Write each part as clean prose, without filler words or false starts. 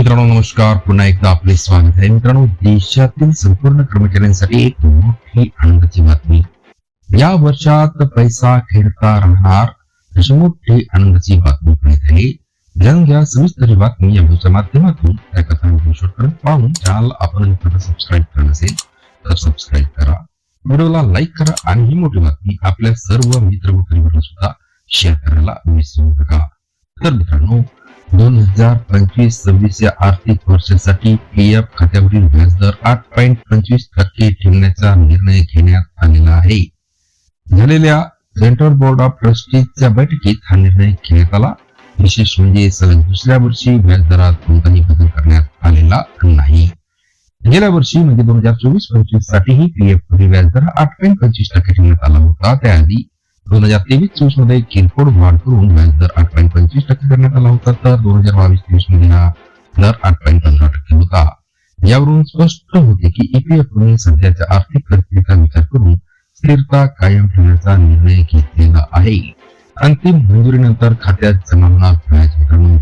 मित्रांनो नमस्कार, पुन्हा एकदा आपले स्वागत आहे. मित्रांनो, देशातील संपूर्ण कर्मचाऱ्यांसाठी एक मोठी आनंदाची बातमी. या वर्षात पैसा खेळता राहणार अशी मोठी आनंदाची बातमी मिळत आहे. जाणून घ्या सविस्तर ही बातमी या व्हिडिओच्या माध्यमातून. त्या कथा शॉर्टकट पाहून चॅनल आपण सबस्क्राईब करा नसेल तर सबस्क्राईब करा, व्हिडिओला लाईक करा आणि ही मोठी बातमी आपल्या सर्व मित्र मैत्रिणींना सुद्धा शेअर करायला विसरू नका. तर मित्रांनो, 2025-26 या आर्थिक वर्षासाठी पीएफ खात्यावरील व्याजदर 8.25% ठेवण्याचा निर्णय घेण्यात आलेला आहे. झालेल्या सेंट्रल बोर्ड ऑफ ट्रस्टीजच्या बैठकीत हा निर्णय घेण्यात आला. विशेष म्हणजे सलग दुसऱ्या वर्षी व्याजदरात कोणताही बदल करण्यात आलेला नाही. गेल्या वर्षी म्हणजे 2024-25 साठीही पीएफ व्याजदर 8.25% ठेवण्यात आला होता. त्याआधी 2023-24 मध्ये किरकोळ वाढ करून व्याजदर 8.25% करण्यात आला होता. तर 2022-23 मध्ये हा दर 8.15% होता. यावरून स्पष्ट होते की ईपीएफने सध्याच्या आर्थिक परिस्थितीचा विचार करून स्थिरता कायम ठेवण्याचा निर्णय घेतलेला आहे. अंतिम मंजुरीनंतर खात्यात जमा होणार व्याज. मित्रांनो,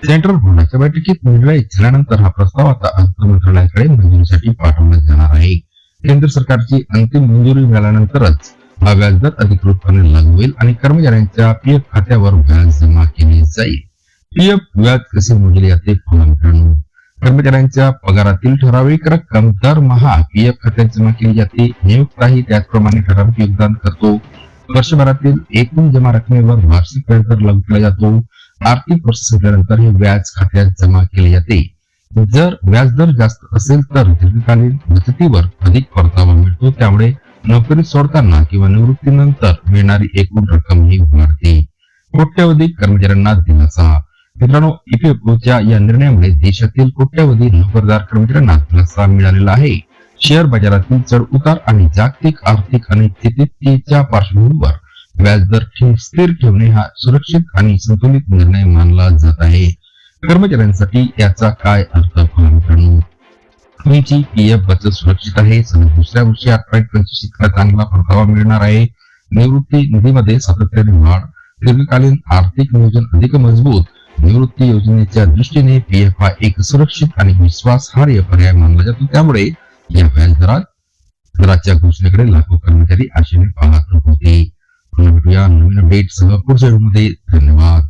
सेंट्रल बोर्डाच्या बैठकीत निर्णय झाल्यानंतर हा प्रस्ताव आता अर्थ मंत्रालयाकडे मंजुरीसाठी पाठवण्यात जाणार आहे. केंद्र सरकारची अंतिम मंजुरी मिळाल्यानंतरच हा व्याजदर अधिकृतपणे लागू होईल आणि कर्मचाऱ्यांच्या पीएफ खात्यावर व्याज जमा केले जाईल. पीएफ व्याज कसे मोजले जाते पहा मित्रांनो. कर्मचाऱ्यांच्या पगारातील ठराविक रक्कम दरमहा पीएफ खात्यात जमा केली जाते. नियोक्ताही त्याचप्रमाणे ठराविक योगदान करतो. वर्षभरातील एकूण जमा रकमेवर वार्षिक व्याजदर लागू केला जातो. आर्थिक वर्ष संपल्यानंतर हे व्याज खात्यात जमा केले जाते. जर व्याजदर जास्त असेल तर दीर्घकालीन बचतीवर अधिक परतावा मिळतो. त्यामुळे नोकरी सोडताना किंवा निवृत्तीनंतर मिळणारी एकूण रक्कम ही वाढते. कोट्यवधी कर्मचाऱ्यांना दिलासा. मित्रांनो, ईपीएफओच्या या निर्णयामुळे देशातील कोट्यवधी नोकरदार कर्मचाऱ्यांना दिलासा मिळालेला आहे. शेअर बाजारातील चढ उतार आणि जागतिक आर्थिक अनिश्चिततेच्या पार्श्वभूमीवर व्याजदर स्थिर ठेवणे हा सुरक्षित आणि संतुलित निर्णय मानला जात आहे. कर्मचाऱ्यांसाठी याचा काय अर्थ पहा मित्रांनो. तुमची पीएफ बचत सुरक्षित आहे. सलग दुसऱ्या वर्षी 8.25 इतका चांगला परतावा मिळणार आहे. निवृत्ती निधीमध्ये सातत्याने वाढ. दीर्घकालीन आर्थिक नियोजन अधिक मजबूत. निवृत्ती योजनेच्या दृष्टीने पीएफ हा एक सुरक्षित आणि विश्वासार्ह पर्याय मानला जातो. त्यामुळे या व्याजदराच्या घोषणेकडे लाखो कर्मचारी आशेने पाहत होते. नवीन अपडेट सह पुढच्या व्हिडिओमध्ये. धन्यवाद.